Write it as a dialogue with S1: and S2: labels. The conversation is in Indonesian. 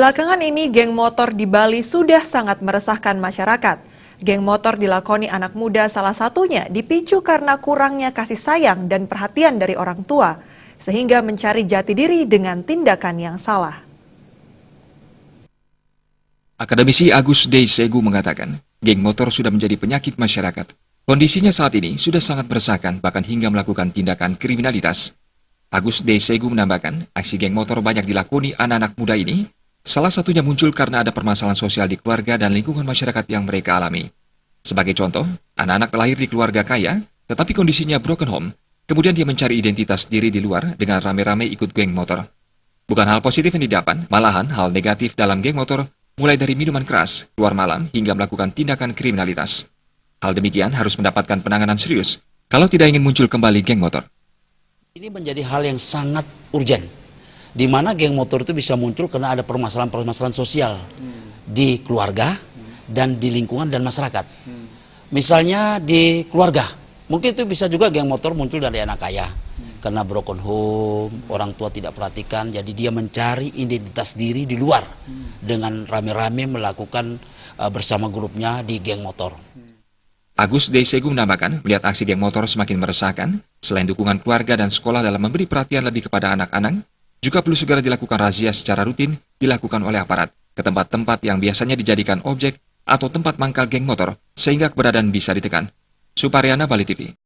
S1: Belakangan ini, geng motor di Bali sudah sangat meresahkan masyarakat. Geng motor dilakoni anak muda salah satunya dipicu karena kurangnya kasih sayang dan perhatian dari orang tua, sehingga mencari jati diri dengan tindakan yang salah.
S2: Akademisi Agus Deysegu mengatakan, geng motor sudah menjadi penyakit masyarakat. Kondisinya saat ini sudah sangat meresahkan, bahkan hingga melakukan tindakan kriminalitas. Agus Deysegu menambahkan, aksi geng motor banyak dilakoni anak-anak muda ini, salah satunya muncul karena ada permasalahan sosial di keluarga dan lingkungan masyarakat yang mereka alami. Sebagai contoh, anak-anak terlahir di keluarga kaya, tetapi kondisinya broken home, kemudian dia mencari identitas diri di luar dengan rame-rame ikut geng motor. Bukan hal positif yang didapat, malahan hal negatif dalam geng motor, mulai dari minuman keras, keluar malam, hingga melakukan tindakan kriminalitas. Hal demikian harus mendapatkan penanganan serius kalau tidak ingin muncul kembali geng motor.
S3: Ini menjadi hal yang sangat urgent, di mana geng motor itu bisa muncul karena ada permasalahan-permasalahan sosial di keluarga dan di lingkungan dan masyarakat. Misalnya di keluarga, mungkin itu bisa juga geng motor muncul dari anak kaya, karena broken home, orang tua tidak perhatikan, jadi dia mencari identitas diri di luar dengan rame-rame melakukan bersama grupnya di geng motor.
S2: Agus Deysegu menambahkan, melihat aksi geng motor semakin meresahkan, selain dukungan keluarga dan sekolah dalam memberi perhatian lebih kepada anak-anak, juga perlu segera dilakukan razia secara rutin dilakukan oleh aparat ke tempat-tempat yang biasanya dijadikan objek atau tempat mangkal geng motor, sehingga keberadaan bisa ditekan. Suparyana, Bali TV.